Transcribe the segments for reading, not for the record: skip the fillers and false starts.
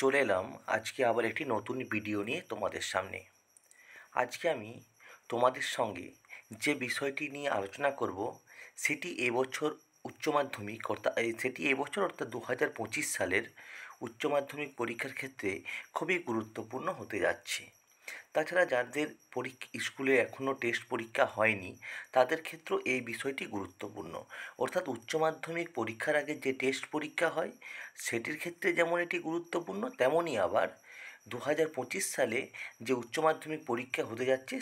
চলে এলাম আজকে আবার একটি নতুন ভিডিও নিয়ে তোমাদের সামনে। আজকে আমি তোমাদের সঙ্গে যে বিষয়টি নিয়ে আলোচনা করব সেটি এবছর উচ্চ মাধ্যমিক সেটি এবছর অর্থাৎ 2025 সালের উচ্চ মাধ্যমিক পরীক্ষার ক্ষেত্রে খুবই গুরুত্বপূর্ণ হতে যাচ্ছে। তাছাড়া যাদের স্কুলে এখনও টেস্ট পরীক্ষা হয়নি তাদের ক্ষেত্রেও এই বিষয়টি গুরুত্বপূর্ণ। অর্থাৎ উচ্চ মাধ্যমিক পরীক্ষার আগে যে টেস্ট পরীক্ষা হয় সেটির ক্ষেত্রে যেমন এটি গুরুত্বপূর্ণ, তেমনই আবার 2025 সালে যে উচ্চ মাধ্যমিক পরীক্ষা হতে যাচ্ছে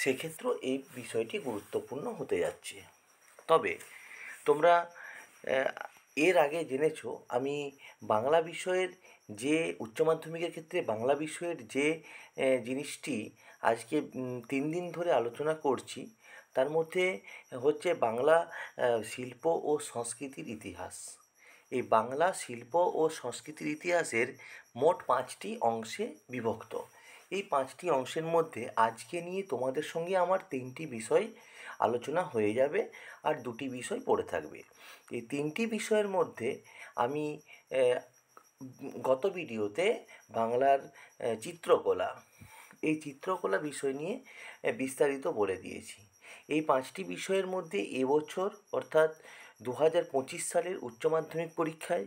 সেক্ষেত্রেও এই বিষয়টি গুরুত্বপূর্ণ হতে যাচ্ছে। তবে তোমরা এর আগে জেনেছো আমি বাংলা বিষয়ের যে উচ্চ মাধ্যমিকের ক্ষেত্রে বাংলা বিষয়ের যে জিনিসটি আজকে 3 দিন ধরে আলোচনা করছি তার মধ্যে হচ্ছে বাংলা শিল্প ও সংস্কৃতির ইতিহাস। এই বাংলা শিল্প ও সংস্কৃতির ইতিহাসের মোট 5টি অংশে বিভক্ত। এই 5টি অংশের মধ্যে আজকে নিয়ে তোমাদের সঙ্গে আমার 3টি বিষয় আলোচনা হয়ে যাবে আর 2টি বিষয় পড়ে থাকবে। এই 3টি বিষয়ের মধ্যে আমি গত ভিডিওতে বাংলার চিত্রকলা এই চিত্রকলা বিষয় নিয়ে বিস্তারিত বলে দিয়েছি। এই 5টি বিষয়ের মধ্যে এবছর অর্থাৎ 2025 সালের উচ্চ মাধ্যমিক পরীক্ষায়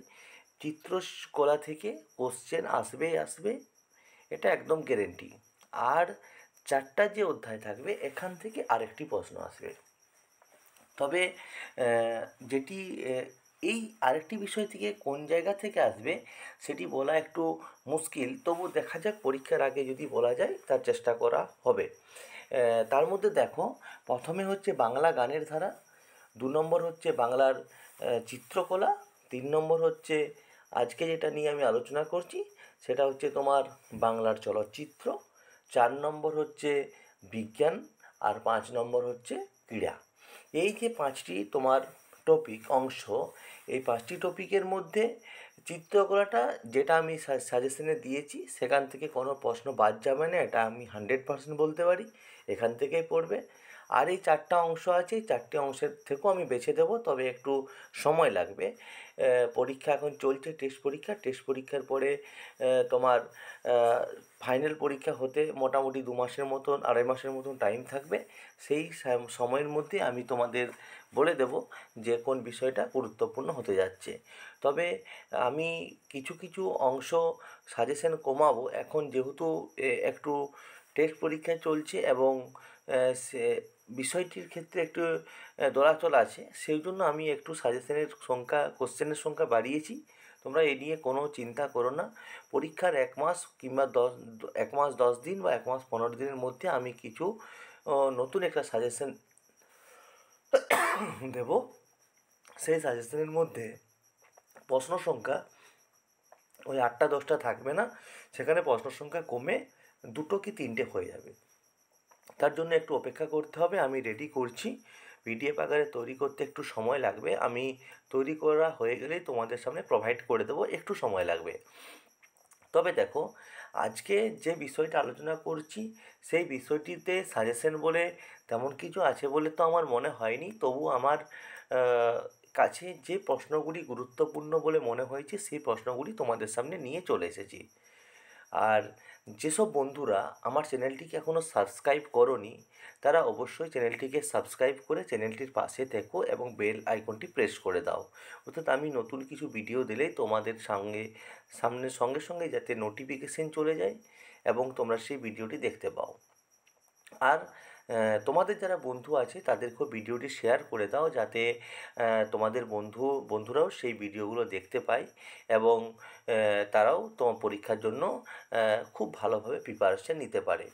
চিত্রকলা থেকে কোশ্চেন আসবে, এটা একদম গ্যারেন্টি। আর 4টা যে অধ্যায় থাকবে এখান থেকে আরেকটি প্রশ্ন আসবে। তবে যেটি এই আরেকটি বিষয় থেকে কোন জায়গা থেকে আসবে সেটি বলা একটু মুশকিল, তবু দেখা যাক পরীক্ষার আগে যদি বলা যায় তার চেষ্টা করা হবে। তার মধ্যে দেখো, প্রথমে হচ্ছে বাংলা গানের ধারা, 2 নম্বর হচ্ছে বাংলার চিত্রকলা, 3 নম্বর হচ্ছে আজকে যেটা নিয়ে আমি আলোচনা করছি সেটা হচ্ছে তোমার বাংলার চলচ্চিত্র, 4 নম্বর হচ্ছে বিজ্ঞান, আর 5 নম্বর হচ্ছে ক্রীড়া। এই যে 5টি তোমার অংশ, এই 5টি টপিকের মধ্যে চিত্রকলাটা যেটা আমি সাজেশনে দিয়েছি সেখান থেকে কোনো প্রশ্ন বাদ যাবে না, এটা আমি 100% বলতে পারি, এখান থেকেই পড়বে। আর এই 4টা অংশ আছে, এই 4টে অংশের থেকেও আমি বেছে দেবো, তবে একটু সময় লাগবে। পরীক্ষা এখন চলছে, টেস্ট পরীক্ষার পরে তোমার ফাইনাল পরীক্ষা হতে মোটামুটি 2 মাসের মতন 2.5 মাসের মতন টাইম থাকবে। সেই সময়ের মধ্যে আমি তোমাদের বলে দেব যে কোন বিষয়টা গুরুত্বপূর্ণ হতে যাচ্ছে। তবে আমি কিছু অংশ সাজেশন কমাবো এখন, যেহেতু একটু টেস্ট পরীক্ষা চলছে এবং সে বিষয়টির ক্ষেত্রে একটু দোলাচল আছে, সেই জন্য আমি একটু কোশ্চেনের সংখ্যা বাড়িয়েছি। তোমরা এ নিয়ে কোনো চিন্তা করো না। পরীক্ষার 1 মাস কিংবা 1 মাস 10 দিন বা 1 মাস 15 দিনের মধ্যে আমি কিছু নতুন একটা সাজেশন দেব। সেই সাজেশনের মধ্যে প্রশ্ন সংখ্যা ওই 8টা 10টা থাকবে না, সেখানে প্রশ্ন সংখ্যা কমে 2টো কি 3টে হয়ে যাবে। তার জন্য একটু অপেক্ষা করতে হবে, আমি রেডি করছি। পিডিএফ আকারে তৈরি করতে একটু সময় লাগবে, আমি তৈরি করা হয়ে গেলেই তোমাদের সামনে প্রোভাইড করে দেবো, একটু সময় লাগবে। তবে দেখো, আজকে যে বিষয়টা আলোচনা করছি সেই বিষয়টিতে সাজেশন বলে তেমন কিছু আছে বলে তো আমার মনে হয়নি, তবু আমার কাছে যে প্রশ্নগুলি গুরুত্বপূর্ণ বলে মনে হয়েছে সেই প্রশ্নগুলি তোমাদের সামনে নিয়ে চলে এসেছি। আর যেসব বন্ধুরা আমার চ্যানেলটিকে এখনও সাবস্ক্রাইব করোনি তারা অবশ্যই চ্যানেলটিকে সাবস্ক্রাইব করে চ্যানেলটির পাশে থেকো এবং বেল আইকনটি প্রেস করে দাও, অর্থাৎ আমি নতুন কিছু ভিডিও দিলেই তোমাদের সঙ্গে সঙ্গে যাতে নোটিফিকেশন চলে যায় এবং তোমরা সেই ভিডিওটি দেখতে পাও। আর তোমাদের যারা বন্ধু আছে তাদেরকেও ভিডিওটি শেয়ার করে দাও, যাতে তোমাদের বন্ধুরাও সেই ভিডিওগুলো দেখতে পায় এবং তারাও তোমার পরীক্ষার জন্য খুব ভালোভাবে প্রিপারেশন নিতে পারে।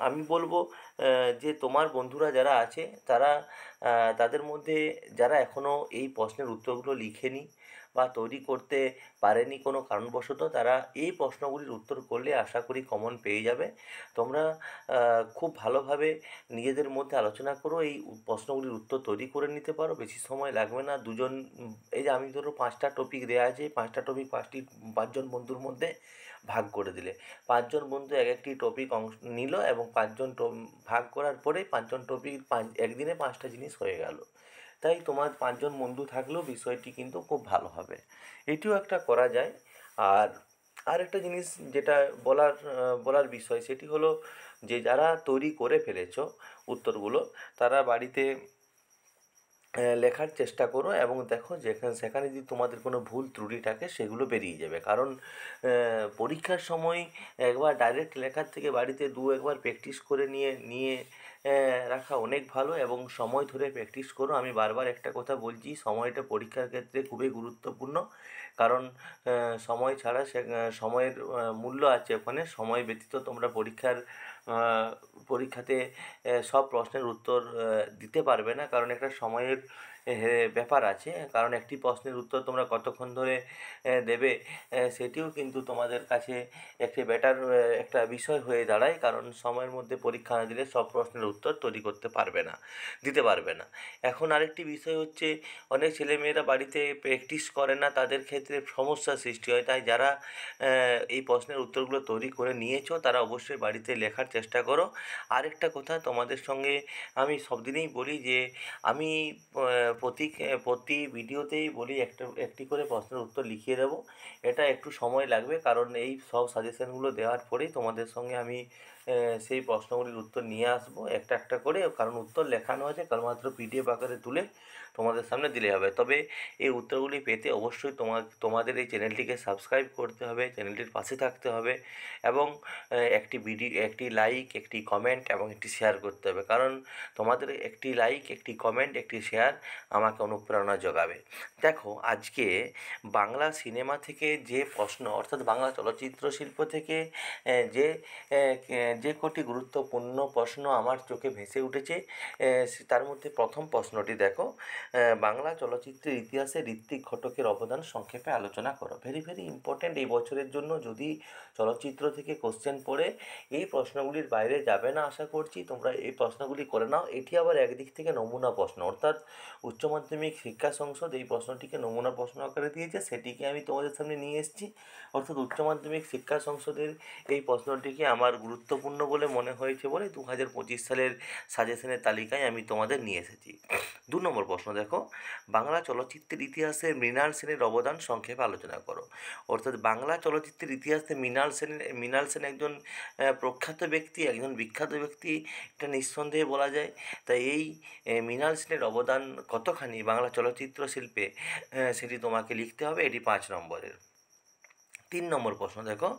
আমি বলবো যে তোমার বন্ধুরা যারা আছে তারা তাদের মধ্যে যারা এখনও এই প্রশ্নের উত্তরগুলো লিখেনি বা তৈরি করতে পারেনি কোনো কারণবশত, তারা এই প্রশ্নগুলির উত্তর করলে আশা করি কমন পেয়ে যাবে। তোমরা খুব ভালোভাবে নিজেদের মধ্যে আলোচনা করো, এই প্রশ্নগুলির উত্তর তৈরি করে নিতে পারো, বেশি সময় লাগবে না। এই যে আমি ধরো 5টা টপিক দেওয়া আছে, 5টা টপিক 5জন বন্ধুর মধ্যে ভাগ করে দিলে, 5জন বন্ধু এক একটি টপিক নিল এবং 5জন ভাগ করার পরে 5জন টপিক একদিনে 5টা জিনিস হয়ে গেল। তাই তোমার 5জন বন্ধু থাকলেও বিষয়টি কিন্তু খুব ভালো হবে, এটিও একটা করা যায়। আর আরেকটা জিনিস যেটা বলার বিষয় সেটি হলো যে যারা তৈরি করে ফেলেছো উত্তরগুলো, তারা বাড়িতে লেখার চেষ্টা করো এবং দেখো যেখানে সেখানে যদি তোমাদের কোনো ভুল ত্রুটি থাকে সেগুলো বেরিয়ে যাবে। কারণ পরীক্ষার সময় একবার ডাইরেক্ট লেখার থেকে বাড়িতে একবার প্র্যাকটিস করে নিয়ে রাখা অনেক ভালো, এবং সময় ধরে প্র্যাকটিস করো। আমি বারবার একটা কথা বলছি, সময়টা পরীক্ষার ক্ষেত্রে খুবই গুরুত্বপূর্ণ। কারণ সময় ছাড়া সময়ের মূল্য আছে ওখানে। সময় ব্যতীত তোমরা পরীক্ষাতে সব প্রশ্নের উত্তর দিতে পারবে না, কারণ একটা সময়ের ব্যাপার আছে। কারণ একটি প্রশ্নের উত্তর তোমরা কতক্ষণ ধরে দেবে সেটিও কিন্তু তোমাদের কাছে একটি একটা বিষয় হয়ে দাঁড়ায়। কারণ সময়ের মধ্যে পরীক্ষা না দিলে সব প্রশ্নের উত্তর তৈরি করতে পারবে না, দিতে পারবে না। এখন আরেকটি বিষয় হচ্ছে, অনেক ছেলেমেয়েরা বাড়িতে প্র্যাকটিস করে না, তাদের ক্ষেত্রে সমস্যার সৃষ্টি হয়। তাই যারা এই প্রশ্নের উত্তরগুলো তৈরি করে নিয়েছো তারা অবশ্যই বাড়িতে লেখার চেষ্টা করো। আরেকটা কথা তোমাদের সঙ্গে আমি সবদিনেই বলি যে আমি প্রতি ভিডিওতেই বলি একটি করে প্রশ্নের উত্তর লিখিয়ে দেবো। এটা একটু সময় লাগবে, কারণ এই সব সাজেশনগুলো দেওয়ার পরেই তোমাদের সঙ্গে আমি সেই প্রশ্নগুলির উত্তর নিয়ে আসবো একটা একটা করে। কারণ উত্তর লেখানো আছে, কেবলমাত্র পিডিএফ আকারে তুলে তোমাদের সামনে দিলে হবে। তবে এই উত্তরগুলি পেতে অবশ্যই তোমাদের এই চ্যানেলটিকে সাবস্ক্রাইব করতে হবে, চ্যানেলটির পাশে থাকতে হবে, এবং একটি লাইক, একটি কমেন্ট এবং একটি শেয়ার করতে হবে। কারণ তোমাদের একটি লাইক, একটি কমেন্ট, একটি শেয়ার আমাকে অনুপ্রেরণা যোগাবে। দেখো, আজকে বাংলা সিনেমা থেকে যে প্রশ্ন, অর্থাৎ বাংলা চলচ্চিত্র শিল্প থেকে যে যে কটি গুরুত্বপূর্ণ প্রশ্ন আমার চোখে ভেসে উঠেছে, তার মধ্যে প্রথম প্রশ্নটি দেখো, বাংলা চলচ্চিত্রের ইতিহাসে ঋত্বিক ঘটকের অবদান সংক্ষেপে আলোচনা করো। ভেরি ভেরি ইম্পর্ট্যান্ট এই বছরের জন্য। যদি চলচ্চিত্র থেকে কোশ্চেন পড়ে, এই প্রশ্নগুলির বাইরে যাবে না আশা করছি। তোমরা এই প্রশ্নগুলি করে নাও। এটি আবার একদিক থেকে নমুনা প্রশ্ন, অর্থাৎ উচ্চ মাধ্যমিক শিক্ষা সংসদ এই প্রশ্নটিকে নমুনা প্রশ্ন আকারে দিয়েছে, সেটিকে আমি তোমাদের সামনে নিয়ে এসেছি। অর্থাৎ উচ্চ মাধ্যমিক শিক্ষা সংসদের এই প্রশ্নটিকে আমার গুরুত্বপূর্ণ বলে মনে হয়েছে বলে 2025 সালের সাজেশনের তালিকায় আমি তোমাদের নিয়ে এসেছি। 2 নম্বর প্রশ্ন দেখো, বাংলা চলচ্চিত্রের ইতিহাসে মৃণাল সেনের অবদান সংক্ষেপে আলোচনা করো। অর্থাৎ বাংলা চলচ্চিত্রের ইতিহাসে মৃণাল সেন একজন প্রখ্যাত ব্যক্তি, একজন বিখ্যাত ব্যক্তি, এটা নিঃসন্দেহে বলা যায়। তাই এই মৃণাল সেনের অবদান কতখানি বাংলা চলচ্চিত্র শিল্পে, সেটি তোমাকে লিখতে হবে। এটি 5 নম্বরের। 3 নম্বর প্রশ্ন দেখো,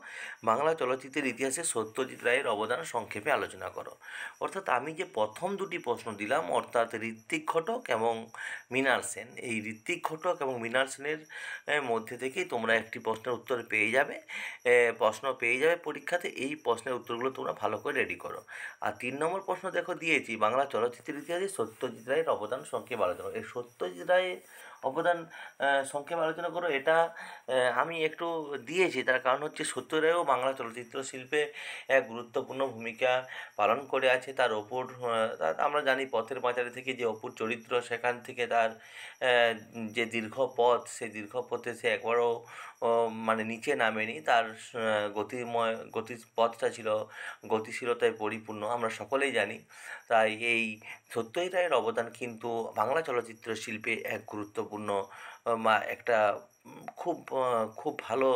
বাংলা চলচ্চিত্রের ইতিহাসে সত্যজিৎ রায়ের অবদান সংক্ষেপে আলোচনা করো। অর্থাৎ আমি যে প্রথম দুটি প্রশ্ন দিলাম, অর্থাৎ ঋত্বিক ঘটক এবং মৃণাল সেন, এই ঋত্বিক ঘটক এবং মৃণাল সেনের মধ্যে থেকেই তোমরা একটি প্রশ্নের উত্তর পেয়ে যাবে পরীক্ষাতে। এই প্রশ্নের উত্তরগুলো তোমরা ভালো করে রেডি করো। আর 3 নম্বর প্রশ্ন দেখো দিয়েছি, বাংলা চলচ্চিত্রের ইতিহাসে সত্যজিৎ রায়ের অবদান সংক্ষেপে আলোচনা করো। এই সত্যজিৎ রায়ের অবদান সংক্ষেপে আলোচনা করো, এটা আমি একটু দিয়েছি। তার কারণ হচ্ছে সত্যজিৎ রায়ও বাংলা চলচ্চিত্র শিল্পে এক গুরুত্বপূর্ণ ভূমিকা পালন করে আছে। তার আমরা জানি পথের পাঁচালী থেকে যে অপুর চরিত্র, সেখান থেকে তার যে দীর্ঘ পথ, সেই দীর্ঘ পথে সে একবারও মানে নিচে নামেনি। তার পথটা ছিল গতিশীলতায় পরিপূর্ণ, আমরা সকলেই জানি। তাই এই সত্যজিৎ রায়ের অবদান কিন্তু বাংলা চলচ্চিত্র শিল্পে এক গুরুত্বপূর্ণ একটা খুব ভালো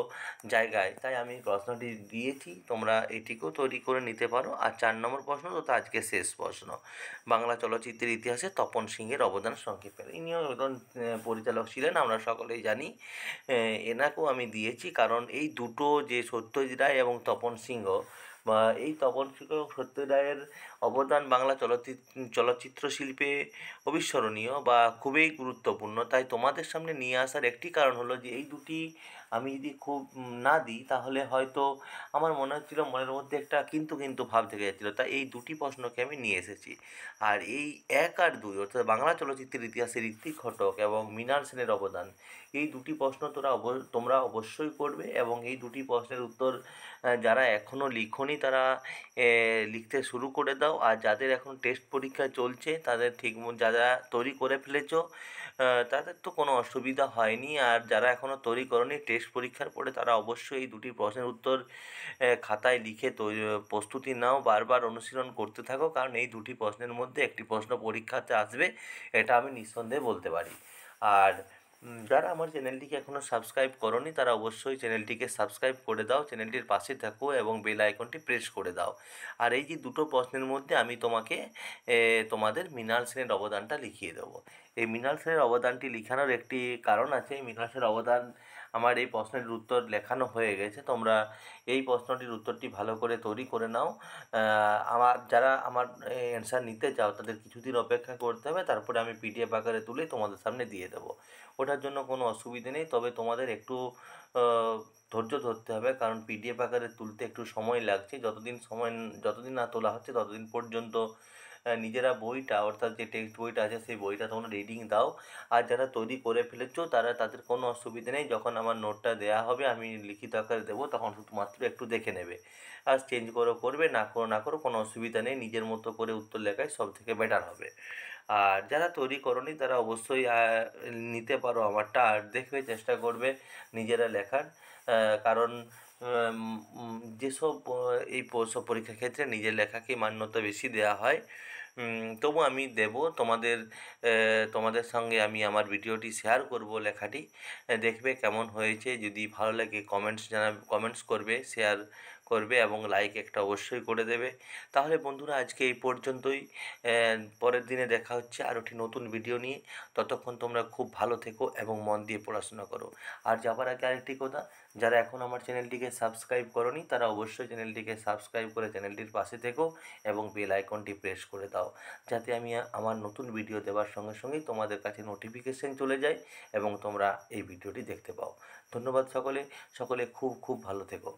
জায়গায়। তাই আমি প্রশ্নটি দিয়েছি, তোমরা এটিকেও তৈরি করে নিতে পারো। আর 4 নম্বর প্রশ্ন তো আজকে শেষ প্রশ্ন, বাংলা চলচ্চিত্রের ইতিহাসে তপন সিংহের অবদান সংক্ষেপে। ইনিও একজন পরিচালক ছিলেন, আমরা সকলেই জানি। এনাকেও আমি দিয়েছি, কারণ এই দুটো যে সত্যজিৎ রায় এবং তপন সিংহ, বা এই তপন সিংহ এবং সত্যজিৎ রায়ের অবদান বাংলা চলচ্চিত্র শিল্পে অবিস্মরণীয় বা খুবই গুরুত্বপূর্ণ। তাই তোমাদের সামনে নিয়ে আসার একটি কারণ হলো যে এই দুটি আমি যদি খুব না দিই, তাহলে হয়তো আমার মনে হচ্ছিল, মনের মধ্যে একটা কিন্তু কিন্তু ভাব থেকে যাচ্ছিলো। তাই এই দুটি প্রশ্নকে আমি নিয়ে এসেছি। আর এই 1 আর 2, অর্থাৎ বাংলা চলচ্চিত্রের ইতিহাসে ঋত্বিক ঘটক এবং মৃণাল সেনের অবদান, এই দুটি প্রশ্ন তোমরা অবশ্যই করবে। এবং এই দুটি প্রশ্নের উত্তর যারা এখনও লিখোনি তারা লিখতে শুরু করে দাও। আর যাদের এখন টেস্ট পরীক্ষা চলছে, তাদের যারা তৈরি করে ফেলেছো, তাদের তো কোনো অসুবিধা হয়নি। আর যারা এখনও তৈরি করোনি, টেস্ট পরীক্ষার পরে তারা অবশ্যই এই দুটি প্রশ্নের উত্তর খাতায় লিখে প্রস্তুতি নাও, বারবার অনুশীলন করতে থাকো। কারণ এই দুটি প্রশ্নের মধ্যে একটি প্রশ্ন পরীক্ষাতে আসবে, এটা আমি নিঃসন্দেহে বলতে পারি। আর যারা আমার চ্যানেলটিকে এখনও সাবস্ক্রাইব করোনি তারা অবশ্যই চ্যানেলটিকে সাবস্ক্রাইব করে দাও, চ্যানেলটির পাশে থাকো এবং বেল আইকনটি প্রেস করে দাও। আর এই যে দুটো প্রশ্নের মধ্যে আমি তোমাকে তোমাদের মৃণাল সেনের অবদানটা লিখিয়ে দেবো। এই মৃণাল সেনের অবদানটি লিখানোর একটি কারণ আছে। মৃণাল সেনের অবদান আমার এই প্রশ্নের উত্তর লেখানো হয়ে গেছে, তোমরা এই প্রশ্নটির উত্তরটি ভালো করে তৈরি করে নাও। যারা আমার অ্যান্সার নিতে চাও তাদের কিছুদিন অপেক্ষা করতে হবে, তারপরে আমি পিডিএফ আকারে তুলে তোমাদের সামনে দিয়ে দেবো। ওটার জন্য কোনো অসুবিধে নেই, তবে তোমাদের একটু ধৈর্য ধরতে হবে, কারণ পিডিএফ আকারে তুলতে একটু সময় লাগছে। যতদিন না তোলা হচ্ছে ততদিন পর্যন্ত নিজেরা বইটা, অর্থাৎ যে টেক্সট বইটা আছে সেই বইটা তোমরা রিডিং দাও। আর যারা তৈরি করে ফেলেছো তাদের কোনো অসুবিধে নেই, যখন আমার নোটটা দেওয়া হবে আমি লিখিত আকারে দেবো তখন শুধুমাত্র একটু দেখে নেবে। আর চেঞ্জ করবে, না করো কোনো অসুবিধা নেই, নিজের মতো করে উত্তর লেখাই সবথেকে বেটার হবে। আর যারা তৈরি করোনি তারা অবশ্যই নিতে পারো আমারটা, আর দেখবে, চেষ্টা করবে নিজেরা লেখার। কারণ যেসব সব পরীক্ষার ক্ষেত্রে নিজের লেখাকেই মান্যতা বেশি দেওয়া হয়। তবু আমি দেবো তোমাদের সঙ্গে আমি আমার ভিডিওটি শেয়ার করব লেখাটি। দেখবে কেমন হয়েছে, যদি ভালো লাগে কমেন্টস করবে, শেয়ার করবে এবং লাইক একটা অবশ্যই করে দেবে। তাহলে বন্ধুরা আজকে এই পর্যন্তই। পরের দিনে দেখা হচ্ছে আরও একটি নতুন ভিডিও নিয়ে। ততক্ষণ তোমরা খুব ভালো থেকো এবং মন দিয়ে পড়াশোনা করো। আর যাবার আগে আরেকটি কথা, যারা এখন আমার চ্যানেলটিকে সাবস্ক্রাইব করোনি তারা অবশ্যই চ্যানেলটিকে সাবস্ক্রাইব করে চ্যানেলটির পাশে থেকো এবং বেল আইকনটি প্রেস করে দাও, যাতে আমি আমার নতুন ভিডিও দেওয়ার সঙ্গে সঙ্গেই তোমাদের কাছে নোটিফিকেশন চলে যায় এবং তোমরা এই ভিডিওটি দেখতে পাও। ধন্যবাদ সকলে, সকলে খুব খুব ভালো থেকো।